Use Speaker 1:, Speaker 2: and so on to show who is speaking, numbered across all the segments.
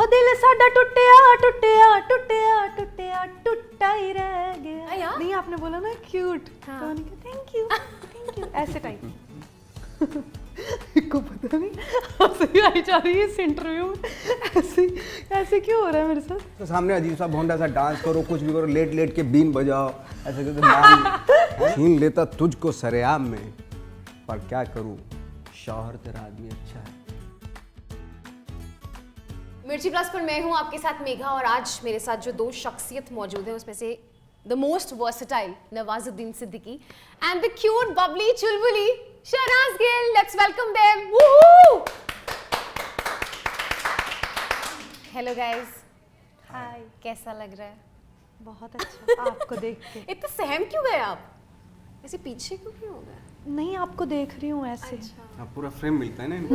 Speaker 1: हो दिल साडा टुटिया टुटिया टुटिया टुटिया टुटा ही रह गया। नहीं आपने बोला ना क्यूट, तो मैंने कहा थैंक यू ऐसे टाइप। को पता नहीं हंसी आई जा रही है इस इंटरव्यू में, ऐसे क्यों हो रहा है मेरे साथ।
Speaker 2: तो सामने अजीब सा भोंडा सा डांस करो, कुछ भी करो, लेट लेट के बीन बजाओ, ऐसे करके छीन लेता तुझको सरेआम में, पर क्या करूं शौहर तेरा आदमी अच्छा है।
Speaker 3: मिर्ची प्लस पर मैं हूं आपके साथ मेघा, और आज मेरे साथ जो दो शख्सियत मौजूद है उसमें से the most versatile Nawazuddin Siddiqui and the cute bubbly चुलबुली Shehnaaz Gill. Let's welcome them. Hello guys.
Speaker 1: Hi,
Speaker 3: कैसा लग रहा है?
Speaker 1: बहुत अच्छा आपको देख के।
Speaker 3: इतना सहम क्यों गए आप? ऐसे पीछे क्यों हो गए?
Speaker 1: नहीं आपको देख रही हूँ ऐसे।
Speaker 3: अच्छा।
Speaker 2: पूरा फ्रेम मिलता है ना इनको।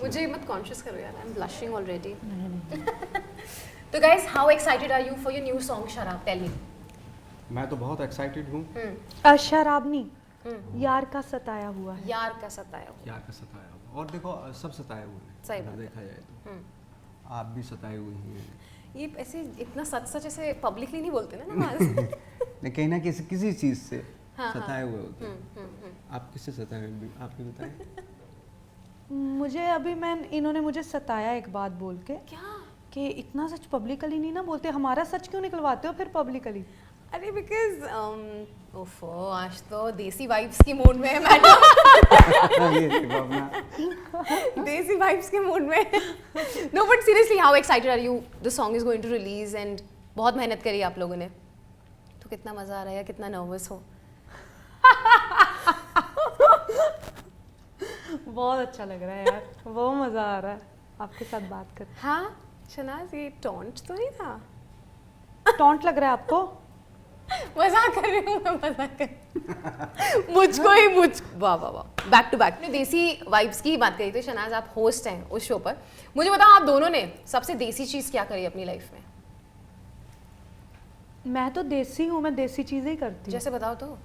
Speaker 3: मुझे मत कॉन्शियस करो यार, आई एम ब्लशिंग ऑलरेडी। तो guys, how excited are you for your new song Sharab? Tell me.
Speaker 2: मैं तो बहुत एक्साइटेड हूँ।
Speaker 1: शराब नहीं, यार का सताया हुआ है।
Speaker 3: यार का सताया हुआ।
Speaker 2: यार का सताया हुआ, और देखो सब सताए हुए हैं,
Speaker 3: सही बात
Speaker 2: देखा जाए तो आप भी सताए हुए हैं।
Speaker 3: ये ऐसे इतना सच सच ऐसे पब्लिकली नहीं बोलते ना नवाज।
Speaker 2: कहीं ना किसी चीज से सताए हुए होते हैं। आप किससे सताए हुए, आप भी बताएं।
Speaker 1: मुझे अभी इन्होंने मुझे सताया एक बात बोल के
Speaker 3: क्या?
Speaker 1: कि इतना सच पब्लिकली नहीं ना बोलते, हमारा सच क्यों निकलवाते हो फिर पब्लिकली?
Speaker 3: अरे बिकॉज ओफो, आज तो देसी वाइब्स की मूड में है मैं तो।
Speaker 2: ये देखो अपना
Speaker 3: देसी वाइब्स के मूड में। No but seriously, how excited are you? The song is going to release and बहुत मेहनत करी आप लोगों ने, तो कितना मजा आ रहा है या कितना नर्वस हो?
Speaker 1: बहुत अच्छा लग रहा है यार, वो मजा आ रहा है आपके साथ बात कर।
Speaker 3: हाँ शहनाज, ये टॉन्ट तो नहीं था?
Speaker 1: टॉन्ट लग रहा है आपको?
Speaker 3: मजाक कर रही हूँ मैं, मजाक कर। मुझको ही वाह वाह वाह, बैक टू बैक। देसी वाइब्स की बात करी तो शहनाज, आप होस्ट हैं उस शो पर। मुझे बताओ, आप दोनों ने सबसे देसी चीज़ क्या करी अपनी लाइफ में?
Speaker 1: मैं तो देसी हूँ, मैं देसी चीजें ही करती हूँ।
Speaker 3: जैसे बताओ तो।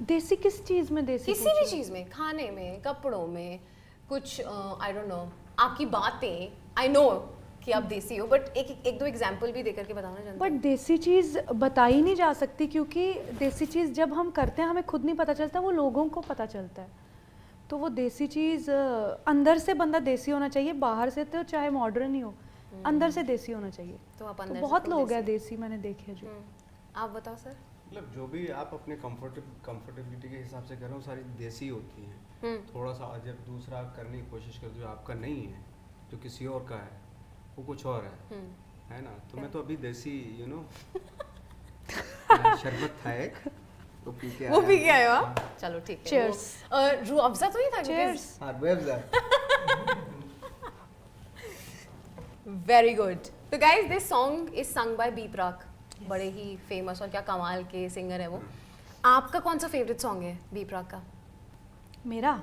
Speaker 1: देसी किस चीज में? देसी
Speaker 3: किसी भी चीज़ में, खाने में, कपड़ों में, कुछ आई डोंट नो, आपकी बातें। आई नो कि आप देसी हो, बट एक दो एग्जाम्पल भी देकर के बताना चाहते।
Speaker 1: बट देसी चीज़ बताई नहीं जा सकती, क्योंकि देसी चीज़ जब हम करते हैं हमें खुद नहीं पता चलता, वो लोगों को पता चलता है। तो वो देसी चीज़ अंदर से बंदा देसी होना चाहिए, बाहर से तो चाहे मॉडर्न ही हो, अंदर से देसी होना चाहिए।
Speaker 3: तो आप
Speaker 1: तो
Speaker 3: अंदर
Speaker 1: बहुत
Speaker 3: से
Speaker 1: लोग हैं देसी, मैंने देखे जो।
Speaker 3: आप बताओ सर।
Speaker 2: मतलब जो भी आप अपने कंफर्टेबिलिटी के हिसाब से कर रहे हो, सारी देसी होती हैं। थोड़ा सा जब दूसरा आप करने की कोशिश करते हो जो आपका नहीं है, जो किसी और का है, वो कुछ और है ना। तो मैं तो अभी देसी शरबत था एक, तो पी के
Speaker 3: वो पी के आए हो आप? चलो ठीक है।
Speaker 1: Cheers।
Speaker 3: रूह अफ़ज़ा तो नहीं था?
Speaker 1: Cheers।
Speaker 2: हाँ, वेब्स
Speaker 3: वेरी गुड। तो guys, this song is sung by B Praak. बड़े ही फेमस और क्या कमाल के सिंगर है वो। आपका कौन सा फेवरेट सॉन्ग है बी प्राक का?
Speaker 1: मेरा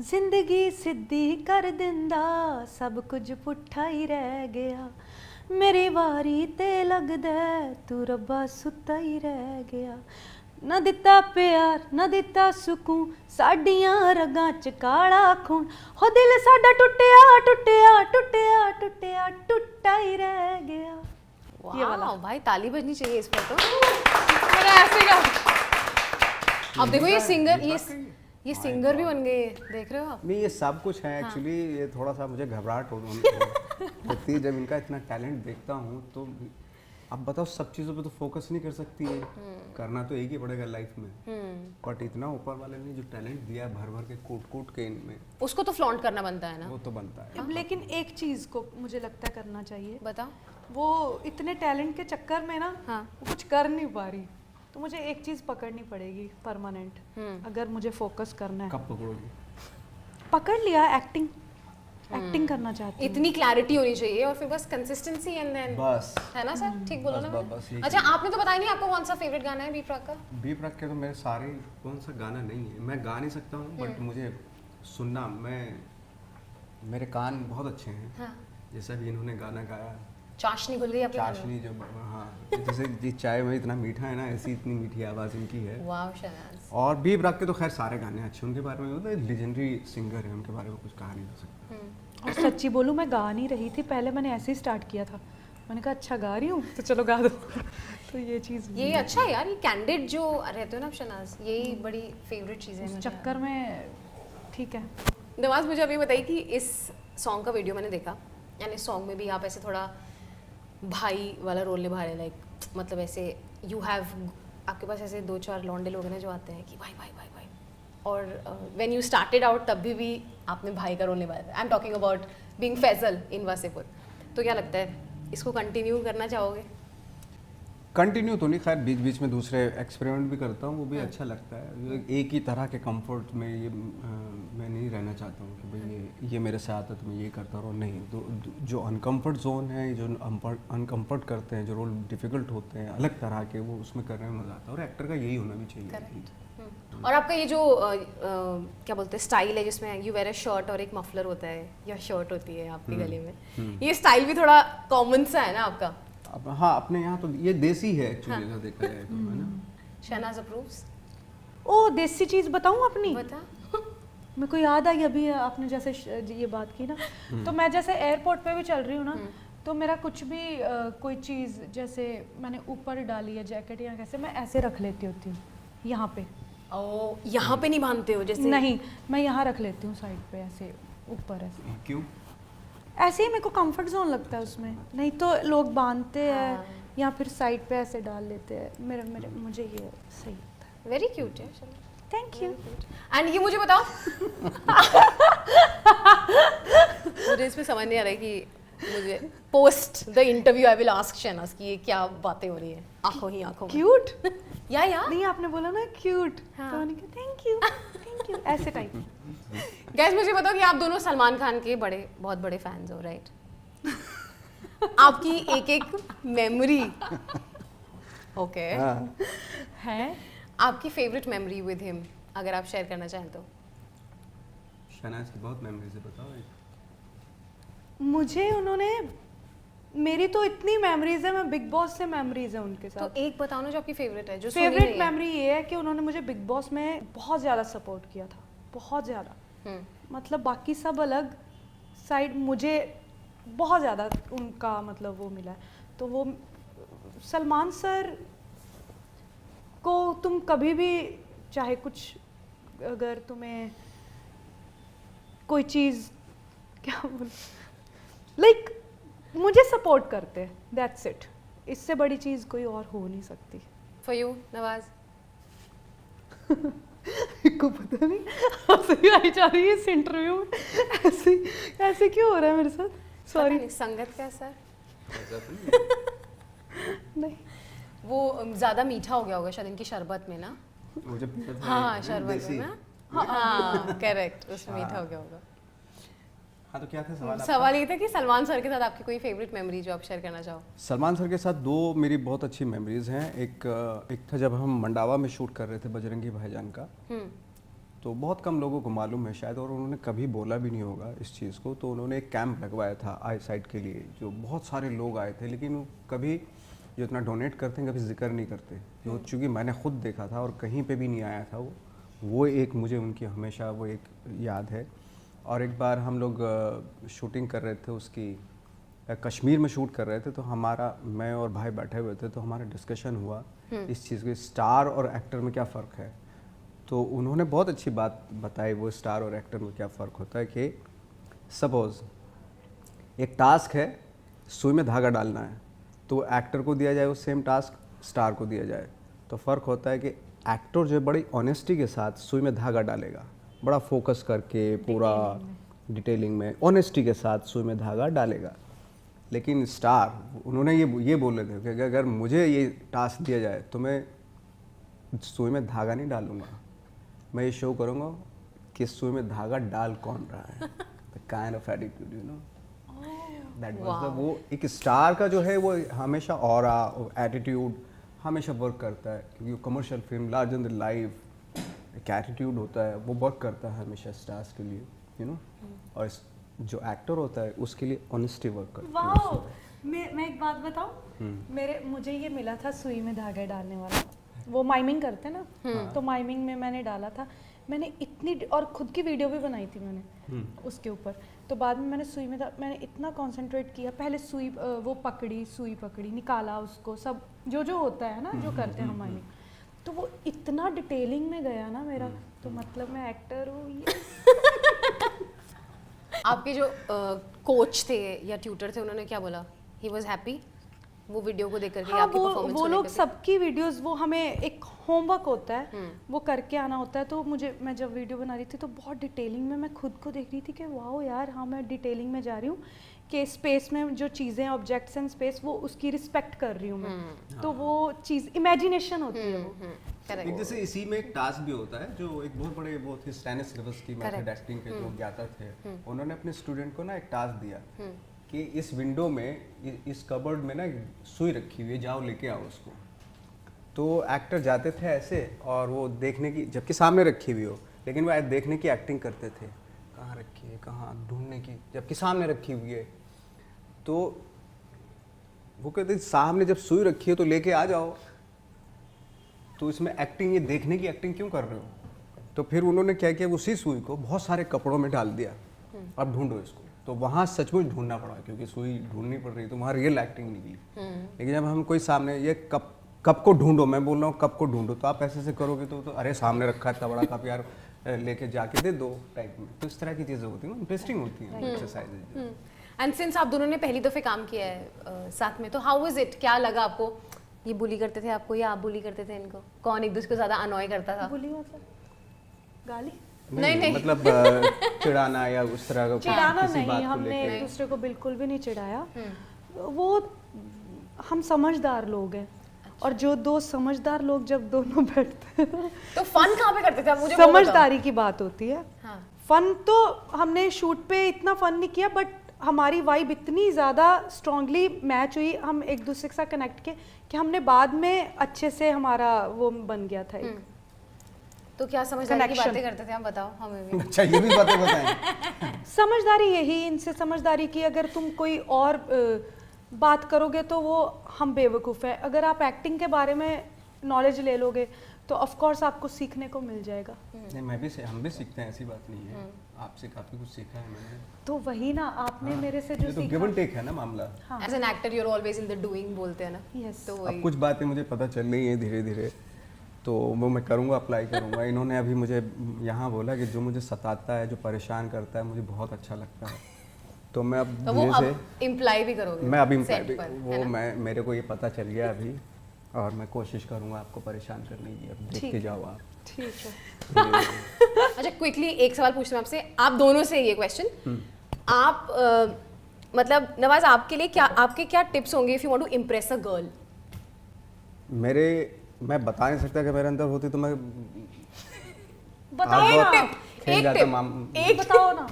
Speaker 1: जिंदगी सिद्धि कर दिंदा, सब कुछ पुट्ठा ही रह गया, मेरी वारी ते लगदा तू रब्बा सुत्ता ही रह गया, ना दिता प्यार ना दिता सुकून, साडियां रगां च काला खून, हो दिल साडा टुटिया टुटिया टुटिया टुटिया टुटा ही रह गया। ये वाला
Speaker 3: भाई ताली बजनी चाहिए इस पर तो। मेरा ऐसे का। अब देखो ये सिंगर भी बन गए, देख रहे हो आप?
Speaker 2: नहीं, ये सब कुछ है एक्चुअली। ये थोड़ा सा मुझे घबराहट होती है जब इनका इतना टैलेंट देखता हूँ। तो अब बताओ, सब चीज़ों पे तो फोकस नहीं कर सकती है, करना तो एक ही पड़ेगा लाइफ में। बट इतना ऊपर वाले ने जो टैलेंट दिया है भर भर के कूट के इनमें,
Speaker 3: उसको तो फ्लॉन्ट करना बनता है ना।
Speaker 2: वो तो बनता है।
Speaker 1: लेकिन एक चीज को मुझे लगता है करना चाहिए।
Speaker 3: बताओ।
Speaker 1: वो इतने टैलेंट के चक्कर में ना वो कुछ कर नहीं पा रही, तो मुझे एक चीज पकड़नी पड़ेगी परमानेंट, अगर मुझे फोकस करना है।
Speaker 2: कब पकड़ोगी?
Speaker 1: पकड़ लिया, एक्टिंग करना चाहती हूँ।
Speaker 3: इतनी क्लैरिटी होनी चाहिए और फिर बस कंसिस्टेंसी एंड देन
Speaker 2: बस,
Speaker 3: है ना सर? ठीक बोलो ना
Speaker 2: बस
Speaker 3: मैंने? अच्छा, आपने तो बताया नहीं आपको कौन सा फेवरेट गाना है बी प्राक का?
Speaker 2: बी प्राक के तो मेरे सारे, कौन सा गाना नहीं है, मैं गा नहीं सकता हूँ, बट मुझे सुनना, मेरे कान बहुत अच्छे हैं।
Speaker 3: हाँ।
Speaker 2: जैसा भी इन्होंने गाना गाया,
Speaker 3: चाशनी घुल गई आपके कानों में?
Speaker 2: चाशनी जो, हाँ, जैसे जी चाय में इतना मीठा है ना, ऐसी इतनी मीठी आवाज़ इनकी है।
Speaker 3: वाह शहनाज।
Speaker 2: और बी प्राक के तो खैर सारे गाने अच्छे, उनके बारे में, वो तो लेजेंडरी सिंगर है, उनके बारे में कुछ कहा नहीं जा सकता।
Speaker 1: और सच्ची बोलूँ मैं गा नहीं रही थी, पहले मैंने ऐसे ही स्टार्ट किया था, मैंने कहा अच्छा गा रही हूँ तो चलो गा दो। तो ये चीज़
Speaker 3: ये अच्छा है यार, ये कैंडिड जो रहते हो ना आप शनाज, यही बड़ी फेवरेट चीज़ है
Speaker 1: उस
Speaker 3: मुझे।
Speaker 1: चक्कर में ठीक है।
Speaker 3: नवाज मुझे अभी बताइए कि इस सॉन्ग का वीडियो मैंने देखा, यानी इस सॉन्ग में भी आप ऐसे थोड़ा भाई वाला रोल निभा रहे हैं, लाइक मतलब ऐसे यू हैव, आपके पास ऐसे 2-4 लौंडे लोग हैं ना जो आते हैं कि भाई भाई भाई भाई, और व्हेन यू स्टार्टेड आउट तब भी आपने भाई का रोल निभाया था। I am talking about being Faizal in Wasseypur. तो क्या लगता है इसको कंटिन्यू करना चाहोगे?
Speaker 2: कंटिन्यू तो नहीं, खैर बीच बीच में दूसरे एक्सपेरिमेंट भी करता हूँ, वो भी अच्छा लगता है। एक ही तरह के कंफर्ट में ये मैं नहीं रहना चाहता हूँ कि भाई ये मेरे साथ है तो मैं ये करता रहूँ, नहीं। जो अनकम्फर्ट जोन है, जो अनकम्फर्ट करते हैं, जो रोल डिफ़िकल्ट होते हैं अलग तरह के, वो उसमें करने में मज़ा आता है, और एक्टर का यही होना भी चाहिए।
Speaker 3: और आपका ये जो क्या बोलते हैं स्टाइल है, जिसमें यू वेयर अ शर्ट और एक मफलर होता है या शर्ट होती है आपके गले में, ये स्टाइल भी थोड़ा कॉमन सा है ना आपका?
Speaker 2: हाँ, अपने यहाँ तो ये देसी है एक्चुअली, अगर देखा जाए तो, है ना।
Speaker 3: शहनाज अप्रूव्स?
Speaker 1: ओ देसी चीज़ बताऊँ अपनी?
Speaker 3: बता।
Speaker 1: मेरे को याद आई अभी आपने जैसे ये बात की ना, तो मैं जैसे एयरपोर्ट पे भी चल रही हूँ ना, तो मेरा कुछ भी कोई चीज़ जैसे मैंने ऊपर डाली है जैकेट या कैसे, मैं ऐसे रख लेती होती हूँ यहाँ पे।
Speaker 3: ओ, यहाँ पे नहीं बांधते हो जैसे?
Speaker 1: नहीं, मैं यहाँ रख लेती हूँ साइड पे ऐसे ऊपर ऐसे।
Speaker 2: क्यों?
Speaker 1: ऐसे ही मेरे को कंफर्ट जोन लगता है उसमें, नहीं तो लोग बांधते हैं
Speaker 3: हाँ।
Speaker 1: या फिर साइड पे ऐसे डाल लेते हैं। मेरे मुझे ये सही लगता है।
Speaker 3: वेरी क्यूट है।
Speaker 1: Thank you.
Speaker 3: एंड ये मुझे बताओ मुझे इसमें समझ नहीं आ रहा है कि मुझे post the interview I will ask Shehnaaz कि ये क्या बातें हो रही है आंखों ही आंखों में।
Speaker 1: क्यूट?
Speaker 3: या
Speaker 1: नहीं, आपने बोला ना क्यूट,
Speaker 3: हाँ।
Speaker 1: तो मैंने कहा थैंक यू ऐसे टाइप।
Speaker 3: गैस मुझे बताओ कि आप दोनों सलमान खान के बहुत बड़े फैंस हो, राइट? आपकी एक एक मेमोरी ओके
Speaker 1: है
Speaker 3: आपकी फेवरेट मेमोरी विद हिम अगर आप शेयर करना चाहें तो?
Speaker 2: शहनाज की बहुत मेमोरीज है, बताओ एक।
Speaker 1: मुझे उन्होंने, मेरी तो इतनी मेमोरीज है, मैं बिग बॉस से मेमोरीज है उनके
Speaker 3: तो
Speaker 1: साथ।
Speaker 3: एक बताओ ना जो आपकी फेवरेट है, जो सुनी
Speaker 1: फेवरेट
Speaker 3: नहीं है।
Speaker 1: मेमोरी ये है कि उन्होंने मुझे बिग बॉस में बहुत ज़्यादा सपोर्ट किया था, बहुत ज़्यादा। मतलब बाकी सब अलग साइड, मुझे बहुत ज़्यादा उनका मतलब वो मिला है। तो वो सलमान सर को तुम कभी भी चाहे कुछ, अगर तुम्हें कोई चीज़ क्या बोल, लाइक मुझे सपोर्ट करते हैं, दैट्स इट। इससे बड़ी चीज़ कोई और हो नहीं सकती।
Speaker 3: For you Nawaz?
Speaker 1: को पता नहीं हंसी आई जा रही है इस इंटरव्यू में, ऐसे ऐसे क्यों हो रहा है मेरे साथ? सॉरी।
Speaker 3: संगत का असर?
Speaker 1: नहीं,
Speaker 3: वो ज्यादा मीठा हो गया होगा शायद इनकी शरबत में ना।
Speaker 2: वो जब पीता था,
Speaker 3: हाँ शरबत
Speaker 2: देसी।
Speaker 3: में ना, हाँ करेक्ट, उसमें मीठा हो गया होगा।
Speaker 2: हाँ, तो क्या था सवाल आपका?
Speaker 3: सवाल ये था कि सलमान सर के साथ आपकी कोई फेवरेट मेमोरी जो आप शेयर करना चाहो?
Speaker 2: सलमान सर के साथ दो मेरी बहुत अच्छी मेमोरीज हैं। एक था जब हम मंडावा में शूट कर रहे थे बजरंगी भाईजान का, तो बहुत कम लोगों को मालूम है शायद, और उन्होंने कभी बोला भी नहीं होगा इस चीज़ को। तो उन्होंने एक कैंप लगवाया था आई साइट के लिए, जो बहुत सारे लोग आए थे, लेकिन वो कभी जो इतना डोनेट करते हैं कभी जिक्र नहीं करते। जो चूँकि मैंने खुद देखा था और कहीं पे भी नहीं आया था वो एक मुझे उनकी हमेशा वो एक याद है। और एक बार हम लोग शूटिंग कर रहे थे उसकी, कश्मीर में शूट कर रहे थे, तो मैं और भाई बैठे हुए थे, तो हमारा डिस्कशन हुआ इस चीज़ के, स्टार और एक्टर में क्या फ़र्क है। तो उन्होंने बहुत अच्छी बात बताई, वो स्टार और एक्टर में क्या फ़र्क होता है कि सपोज़ एक टास्क है, सुई में धागा डालना है, तो एक्टर को दिया जाए वो सेम टास्क स्टार को दिया जाए, तो फ़र्क होता है कि एक्टर जो है बड़ी ऑनेस्टी के साथ सुई में धागा डालेगा, बड़ा फोकस करके पूरा डिटेलिंग में ऑनेस्टी के साथ सुई में धागा डालेगा। लेकिन स्टार उन्होंने ये बोले थे कि अगर मुझे ये टास्क दिया जाए तो मैं सुई में धागा नहीं डालूंगा, मैं ये शो करूँगा कि सुई में धागा डाल कौन रहा है। The kind of attitude, you know, that was the, वो एक स्टार का जो है वो हमेशा ऑरा और एटीट्यूड हमेशा वर्क करता है, क्योंकि commercial film larger than life एक एटीट्यूड होता है, वो वर्क करता है हमेशा स्टार्स के लिए, यू नो। और जो एक्टर होता है उसके लिए ऑनेस्टी वर्क करती है।
Speaker 1: वाओ, मैं एक बात बताऊं, मुझे ये मिला था सुई में धागा डालने वाला, वो माइमिंग करते हैं ना, तो माइमिंग में मैंने डाला था। मैंने इतनी और खुद की वीडियो भी बनाई थी मैंने उसके ऊपर। तो बाद में मैंने सुई में मैंने इतना कंसंट्रेट किया, पहले सुई वो पकड़ी, सुई पकड़ी, निकाला उसको, सब जो जो होता है ना जो करते हैं हमारे, तो वो इतना डिटेलिंग में गया ना मेरा, तो मतलब मैं एक्टर हूँ ये।
Speaker 3: आपके जो कोच थे या ट्यूटर थे उन्होंने क्या बोला? ही वाज हैप्पी वो वीडियो को देख करके?
Speaker 1: हाँ,
Speaker 3: आपकी परफॉर्मेंस
Speaker 1: वो
Speaker 3: को
Speaker 1: लोग
Speaker 3: लेकर के?
Speaker 1: सबकी वीडियोस, वो हमें एक होमवर्क होता है वो करके आना होता है। तो मैं जब वीडियो बना रही थी तो बहुत डिटेलिंग में मैं खुद को देख रही थी कि वाह यार, हाँ मैं डिटेलिंग में जा रही हूँ कि स्पेस में जो चीज़ें, ऑब्जेक्ट्स एंड स्पेस, वो उसकी रिस्पेक्ट कर रही हूँ मैं। तो वो चीज़ इमेजिनेशन होती है वो।
Speaker 2: एक जैसे इसी में एक टास्क भी होता है जो एक बहुत बड़े वो थे स्टैनिस लेवस की मेथड एक्टिंग के जो ज्ञाता थे, उन्होंने अपने स्टूडेंट को ना एक टास्क दिया कि इस विंडो में, इस कबर्ड में ना सुई रखी हुई है, जाओ लेके आओ उसको। तो एक्टर जाते थे ऐसे और वो देखने की, जबकि सामने रखी हुई हो, लेकिन वो देखने की एक्टिंग करते थे, कहाँ रखी है, कहाँ, ढूंढने की, जबकि सामने रखी हुई है। तो वो कहते सामने जब सुई रखी है तो लेके आ जाओ, तो इसमें एक्टिंग, ये देखने की एक्टिंग क्यों कर रहे हो? तो फिर उन्होंने क्या किया, उसी सुई को बहुत सारे कपड़ों में डाल दिया, अब ढूंढो इसको। तो वहाँ सचमुच ढूंढना पड़ा क्योंकि सुई ढूंढनी पड़ रही, तो वहाँ रियल एक्टिंग निकली। लेकिन जब हम कोई सामने, ये कप को ढूंढो, मैं बोल रहा हूँ कप को ढूंढो, तो आप ऐसे करोगे तो अरे सामने रखा है इतना बड़ा कप यार, लेके जाके दे दो टाइप में। तो इस तरह की चीज़ें होती हैं, इंटरेस्टिंग होती हैं एक्सरसाइज।
Speaker 3: एंड सिंस आप दोनों ने पहली दफ़े काम किया है साथ में, तो हाउ वाज इट? क्या लगा आपको? ये बुली करते थे आपको या आप बुली करते थे इनको? कौन एक दूसरे को ज़्यादा अनॉय करता था?
Speaker 1: बुली मतलब गाली?
Speaker 3: नहीं।
Speaker 2: मतलब चिढ़ाना या उस तरह का
Speaker 1: चिढ़ाना
Speaker 2: किसी बात
Speaker 1: नहीं,
Speaker 2: को
Speaker 1: हमने
Speaker 2: लेके?
Speaker 1: एक दूसरे को बिल्कुल भी नहीं चिढ़ाया। वो हम समझदार लोग हैं, और जो दो समझदार लोग जब दोनों बैठते हैं
Speaker 3: तो फन कहाँ पे करते थे आप? मुझे वो बताओ।
Speaker 1: समझदारी की बात होती है।
Speaker 3: हाँ।
Speaker 1: फन तो हमने शूट पे इतना फन नहीं किया, बट हमारी वाइब इतनी ज़्यादा स्ट्रांगली मैच हुई, हम एक दूसरे के साथ कनेक्ट किए कि हमने बाद में अच्छे से हमारा वो बन गया था एक।
Speaker 3: तो क्या समझदारी की
Speaker 1: Connection.
Speaker 3: बातें करते थे आप? बताओ हमें भी।
Speaker 2: अच्छा, ये भी बातें बताएं।
Speaker 1: समझदारी यही, इनसे समझदारी की, अगर तुम कोई और बात करोगे तो वो हम बेवकूफ़ है। अगर आप एक्टिंग के बारे में नॉलेज ले लोगे तो ऑफ कोर्स आपको सीखने को मिल जाएगा।
Speaker 2: नहीं, हम भी सीखते हैं, ऐसी बात नहीं है। आपसे काफी कुछ सीखा है मैंने।
Speaker 1: तो वही ना, आपने मेरे से जो
Speaker 2: ये तो
Speaker 1: सीखा।
Speaker 2: गिव एंड टेक है ना मामला।
Speaker 1: हाँ।
Speaker 3: As an actor you are always in the doing बोलते हैं ना।
Speaker 1: Yes.
Speaker 3: तो
Speaker 2: अब
Speaker 3: वही।
Speaker 2: कुछ बातें मुझे पता चल रही हैं धीरे धीरे, तो वो मैं करूँगा, अप्लाई करूँगा। इन्होंने अभी मुझे यहाँ बोला कि जो मुझे सताता है, जो परेशान करता है, मुझे बहुत अच्छा लगता है। तो मैं अब
Speaker 3: तो वो
Speaker 2: धीरे
Speaker 3: अब
Speaker 2: से,
Speaker 3: इम्प्लाई भी करोगे?
Speaker 2: मैं अभी
Speaker 3: set पर,
Speaker 2: वो
Speaker 3: है ना?
Speaker 2: मैं, मेरे को ये पता चल गया अभी, और मैं कोशिश करूँगा आपको परेशान करने की। अब देखते
Speaker 1: ठीक
Speaker 2: जाओ आप।
Speaker 1: ठीक है।
Speaker 3: अच्छा, क्विकली एक सवाल पूछना आपसे, आप दोनों से ये क्वेश्चन। आप मतलब नवाज, आपके लिए क्या, आपके क्या टिप्स होंगे if you want to impress a girl?
Speaker 2: मैं बता नहीं सकता कि मेरे अंदर होती तो मैं
Speaker 1: बताओ
Speaker 2: आप
Speaker 1: ना,
Speaker 2: बहुत खेल
Speaker 3: एक
Speaker 2: जाता
Speaker 3: टिप, एक
Speaker 1: बताओ ना।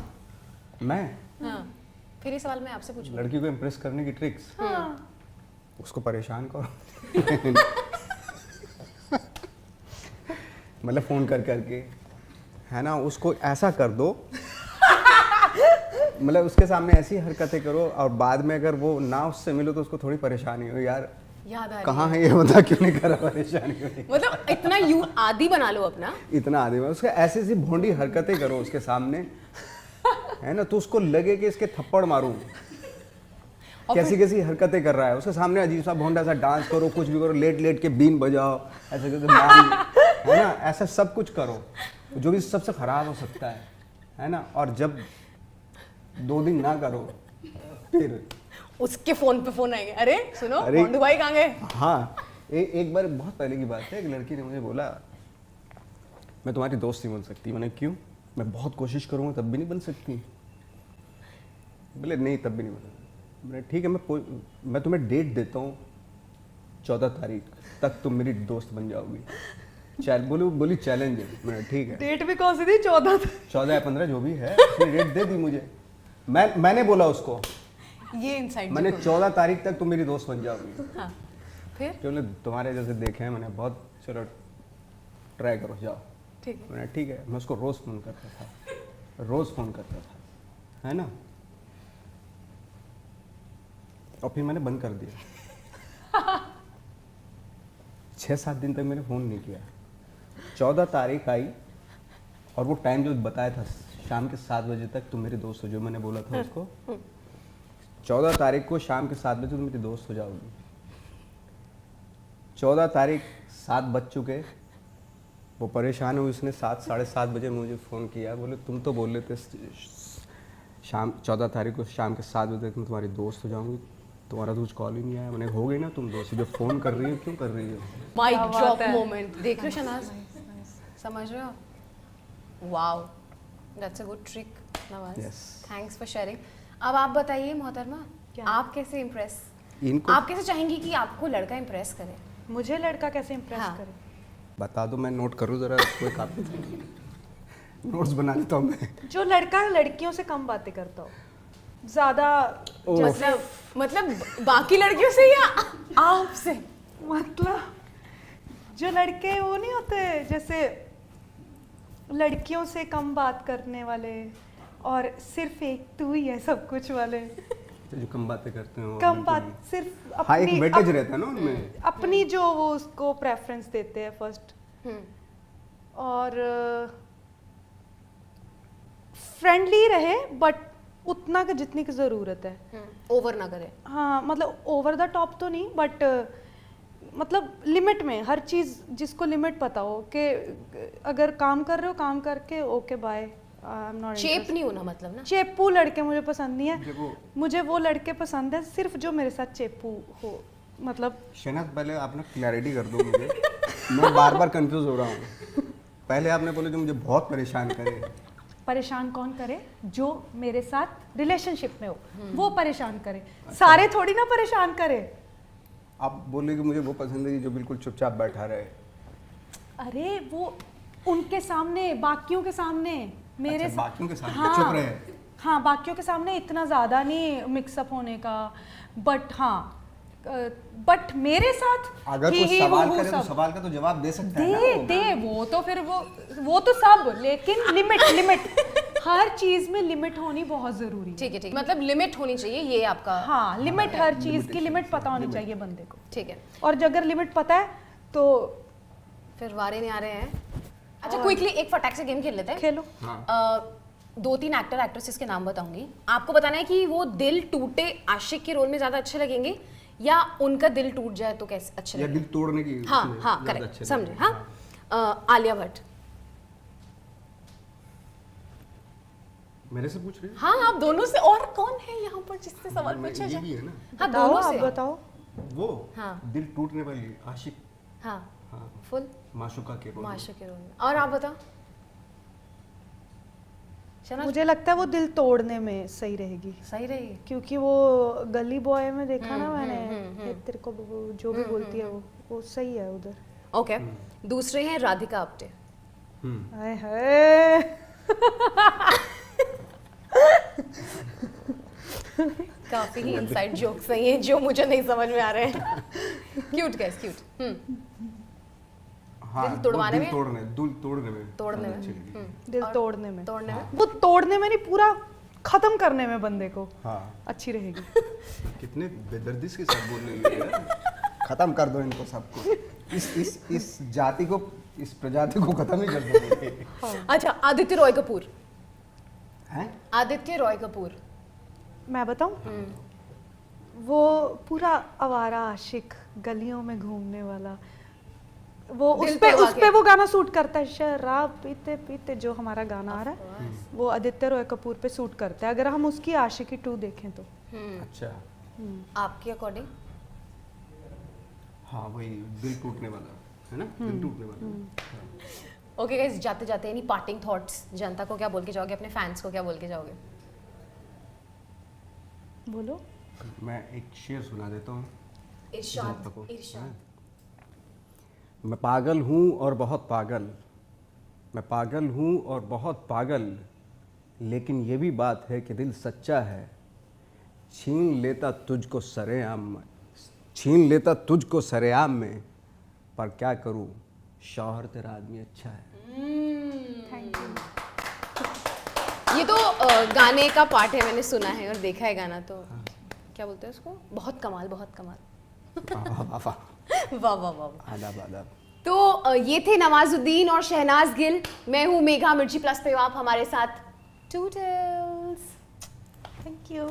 Speaker 2: मैं
Speaker 3: हाँ, फिर ये सवाल मैं आपसे पूछूं।
Speaker 2: लड़की को इम्प्रेस करने की ट्रिक्स,
Speaker 1: हाँ।
Speaker 2: उसको परेशान करो। मतलब फ़ोन कर करके, है ना, उसको ऐसा कर दो, मतलब उसके सामने ऐसी हरकतें करो, और बाद में अगर वो ना उससे मिलो तो उसको थोड़ी परेशानी हो, यार
Speaker 3: याद आ रही
Speaker 2: कहाँ है ये, बता क्यों नहीं करा, परेशानी हुई।
Speaker 3: मतलब इतना यू आदी बना लो अपना।
Speaker 2: इतना आदमी है उसका, ऐसी ऐसी भोंडी हरकतें करो उसके सामने, है ना, तो उसको लगे कि इसके थप्पड़ मारूं। कैसी कैसी हरकतें कर रहा है उसके सामने, अजीब सा भोंडा सा डांस करो, कुछ भी करो, लेट लेट के बीन बजाओ, ऐसे करके है ना, ऐसा सब कुछ करो जो भी सबसे खराब हो सकता है ना। और जब 2 दिन ना करो, फिर
Speaker 3: उसके फोन पे फोन आएंगे, अरे सुनो,
Speaker 2: अरे-
Speaker 3: मोंडू भाई कहाँ गए?
Speaker 2: हाँ, एक बार बहुत पहले की बात है, एक लड़की ने मुझे बोला, मैं तुम्हारी दोस्त नहीं बन सकती। मैंने क्यों? मैं बहुत कोशिश करूँगा तब भी नहीं बन सकती। बोले नहीं, तब भी नहीं बन सकती। मैंने ठीक है, मैं तुम्हें डेट देता हूँ, 14 तारीख तक तुम मेरी दोस्त बन जाओगी। बोली चैलेंज है। मैंने ठीक है।
Speaker 1: डेट भी कौन सी थी? 14
Speaker 2: 14 या 15 जो भी है, उसने डेट दे दी मुझे। मैंने बोला उसको,
Speaker 3: ये इनसाइड
Speaker 2: मैंने 14 तारीख तक तुम मेरी दोस्त बन जाओगी।
Speaker 3: हाँ, फिर
Speaker 2: क्योंकि तुम्हारे जैसे देखे हैं मैंने बहुत, चलो ट्राई करो, जाओ।
Speaker 3: ठीक है।
Speaker 2: मैंने ठीक है, मैं उसको रोज़ फ़ोन करता था, रोज़ फ़ोन करता था, है ना, और फिर मैंने बंद कर दिया। 6-7 दिन तक मैंने फ़ोन नहीं किया। 14 तारीख आई और वो टाइम जो बताया था शाम के 7 बजे तक तुम मेरे दोस्त हो, जो मैंने बोला था उसको, 14 तारीख को शाम के 7 बजे तुम मेरी दोस्त हो जाओगी। 14 तारीख 7 बज चुके, वो परेशान हुई, उसने 7 साढ़े 7 बजे मुझे फ़ोन किया, बोले तुम तो बोल रहे थे शाम 14 तारीख को शाम के 7 बजे तक मैं तुम्हारी दोस्त हो जाऊंगी, तुम्हारा तो कुछ कॉल ही नहीं आया। मैंने हो गई ना तुम दोस्त, जो फ़ोन कर रही हो क्यों कर रही हो?
Speaker 3: माइक
Speaker 1: क्या बात
Speaker 3: ड्रॉप
Speaker 1: है।
Speaker 3: मोमेंट देख रहे हो शनाज, समझ रहे हो? Wow, that's a good trick Nawaz,
Speaker 2: Yes.
Speaker 3: Thanks for sharing. अब आप बताइए मोहतरमा,
Speaker 1: क्या?
Speaker 3: आप कैसे इम्प्रेस,
Speaker 2: इनको
Speaker 3: आप कैसे चाहेंगी कि आपको लड़का इम्प्रेस करे?
Speaker 1: मुझे लड़का कैसे इम्प्रेस
Speaker 3: हाँ।
Speaker 1: करे?
Speaker 2: बता दो, मैं नोट करूँ ज़रा, कोई कापी नोट्स बना लेता हूँ मैं।
Speaker 1: जो लड़का लड़कियों से कम बातें करता हो, ज्यादा
Speaker 2: ओह।
Speaker 3: मतलब बाकी लड़कियों से या आपसे?
Speaker 1: मतलब जो लड़के वो नहीं होते जैसे लड़कियों से कम बात करने वाले और सिर्फ एक तू ही है सब कुछ वाले,
Speaker 2: जो कम बातें करते हैं वो
Speaker 1: कम
Speaker 2: बिल्कुल
Speaker 1: बात
Speaker 2: नहीं।
Speaker 1: सिर्फ
Speaker 2: हाँ, एक
Speaker 1: अपनी
Speaker 2: वेटेज रहता है ना उनमें।
Speaker 1: अपनी जो वो उसको प्रेफरेंस देते हैं फर्स्ट, और फ्रेंडली रहे बट उतना का जितनी की ज़रूरत है।
Speaker 3: ओवर ना करे।
Speaker 1: हाँ, मतलब ओवर द टॉप तो नहीं बट मतलब लिमिट में, हर चीज़ जिसको लिमिट पता हो कि अगर काम कर रहे हो काम करके okay bye, I am not
Speaker 3: cheap नहीं होना मतलब ना।
Speaker 1: चेपू लड़के मुझे पसंद नहीं है।
Speaker 2: देखो
Speaker 1: मुझे वो लड़के पसंद है सिर्फ जो मेरे साथ चेपू हो, मतलब
Speaker 2: शहनाज पहले आप ना क्लैरिटी कर दो मुझे, मैं बार बार कंफ्यूज हो रहा हूँ। पहले आपने बोले जो मुझे बहुत परेशान करे,
Speaker 1: परेशान कौन करे? जो मेरे साथ रिलेशनशिप में हो वो परेशान करे, सारे थोड़ी ना परेशान करे।
Speaker 2: आप बोले कि मुझे वो पसंद है जो बिल्कुल चुपचाप बैठा रहे।
Speaker 1: अरे वो उनके सामने, बाकियों के सामने, मेरे
Speaker 2: अच्छा, बाकियों के सामने
Speaker 1: हाँ,
Speaker 2: चुप रहे।
Speaker 1: हाँ, बाकियों के सामने इतना ज़्यादा नहीं मिक्सअप होने का, बट हाँ, बट मेरे साथ
Speaker 2: अगर
Speaker 1: ही
Speaker 2: कोई
Speaker 1: ही
Speaker 2: सवाल
Speaker 1: हूँ
Speaker 2: करे तो
Speaker 1: सब।
Speaker 2: सवाल का तो जवाब दे सकता है ना
Speaker 1: दे
Speaker 2: वो।
Speaker 1: दे वो तो फिर वो तो सब, लेकिन लिमिट लिमिट हर चीज में लिमिट होनी बहुत जरूरी है।
Speaker 3: ठीक है, ठीक है, मतलब लिमिट होनी चाहिए, ये आपका।
Speaker 1: हाँ, लिमिट, हर चीज की लिमिट पता होनी चाहिए बंदे को।
Speaker 3: ठीक है,
Speaker 1: और अगर लिमिट पता है तो
Speaker 3: फिर वारे नहीं आ रहे हैं। अच्छा, क्विकली एक फटाक से गेम खेल लेते हैं।
Speaker 1: खेलो।
Speaker 2: हाँ।
Speaker 3: 2-3 एक्टर एक्ट्रेसेस के नाम बताऊंगी, आपको बताना है कि वो दिल टूटे आशिक के रोल में ज्यादा अच्छे लगेंगे या उनका दिल टूट जाए तो कैसे अच्छे
Speaker 2: या
Speaker 3: लगेंगे।
Speaker 2: दिल तोड़ने की
Speaker 3: हाँ
Speaker 2: उसमें
Speaker 3: हाँ,
Speaker 2: ज्यादा
Speaker 3: करेक्ट,
Speaker 2: अच्छे
Speaker 3: समझे।
Speaker 2: लगेंगे।
Speaker 3: हाँ, आलिया भट्ट।
Speaker 2: मेरे से पूछ रहे
Speaker 3: हाँ, आप दोनों से, और कौन है यहाँ पर जिससे सवाल
Speaker 2: हो?
Speaker 3: पूछा
Speaker 2: ये
Speaker 3: जाए?
Speaker 2: भी है ना
Speaker 3: हाँ,
Speaker 1: बताओ,
Speaker 3: दोनों
Speaker 1: आप
Speaker 3: से।
Speaker 1: बताओ।
Speaker 2: वो।
Speaker 3: हाँ।
Speaker 2: दिल टूटने वाली आशिक।
Speaker 3: हाँ,
Speaker 2: हाँ,
Speaker 3: फुल
Speaker 2: माशुका के रोल में।
Speaker 3: माशा के रोल में। और आप बताओ शनाज।
Speaker 1: मुझे लगता है वो दिल तोड़ने में सही रहेगी,
Speaker 3: सही रहेगी।
Speaker 1: क्योंकि वो गली बॉय में देखा ना मैंने, ये तेरे को जो भी बोलती है वो सही है उधर।
Speaker 3: ओके, दूसरे हैं राधिका आप्टे।
Speaker 1: हाय हाय
Speaker 3: काफी ही इनसाइड जोक्स हैं ये जो मुझे नहीं समझ में आ रहे हैं। Cute guys, cute.
Speaker 2: हाँ,
Speaker 3: दिल
Speaker 2: वो
Speaker 3: तोड़वाने
Speaker 2: दिल
Speaker 3: में?
Speaker 2: तोड़ने में
Speaker 3: तोड़ने
Speaker 2: ज्यादा
Speaker 3: में।
Speaker 2: अच्छी लगी।
Speaker 1: दिल
Speaker 3: और
Speaker 1: तोड़ने में,
Speaker 3: तोड़ने में।
Speaker 1: वो तोड़ने में नहीं, पूरा खत्म करने में बंदे को
Speaker 2: हाँ,
Speaker 1: अच्छी रहेगी।
Speaker 2: कितने बेदर्दी के साथ बोल रही है। खत्म कर दो इनको सबको, इस जाति को, इस प्रजाति को खत्म ही कर दो।
Speaker 3: अच्छा, आदित्य रॉय कपूर।
Speaker 2: हैं?
Speaker 3: आदित्य रॉय कपूर।
Speaker 1: मैं बताऊं, वो पूरा आवारा आशिक, गलियों में घूमने वाला, वो
Speaker 3: दिल
Speaker 1: उस
Speaker 3: तोड़वा
Speaker 1: पे
Speaker 3: के।
Speaker 1: वो गाना सूट करता है, शराब पीते पीते जो हमारा गाना आ रहा है, वो आदित्य रॉय कपूर पे सूट करता है, अगर हम उसकी आशिकी 2 देखें तो।
Speaker 2: अच्छा,
Speaker 3: आपके अकॉर्डिंग?
Speaker 2: हाँ वही दिल टूटने वाला है ना, दिल टूटने वाला।
Speaker 3: ओके गाइस, जाते जाते एनी पार्टिंग थॉट्स, जनता को क्या बोल के जाओगे, अपने फैंस को क्या बोल के जाओगे?
Speaker 1: बोलो।
Speaker 2: मैं एक शेर सुना देता हूँ जनता को।
Speaker 3: इरशाद।
Speaker 2: मैं पागल हूँ और बहुत पागल, मैं पागल हूँ और बहुत पागल, लेकिन ये भी बात है कि दिल सच्चा है, छीन लेता तुझको सरेआम में, छीन लेता तुझको सरेआम में, पर क्या करूँ शौहर तेरा आदमी अच्छा है।
Speaker 1: Thank you.
Speaker 3: ये तो गाने का पार्ट है, मैंने सुना है और देखा है गाना, तो क्या बोलते हैं उसको, बहुत कमाल, बहुत कमाल।
Speaker 2: वाह वाह वाह,
Speaker 3: वाह वाह वाह वाह।
Speaker 2: आदाब आदाब।
Speaker 3: तो ये थे नवाजुद्दीन और शहनाज गिल। मैं हूँ मेघा, मिर्ची प्लस पे हो आप हमारे साथ। टूडल्स।
Speaker 1: Thank you.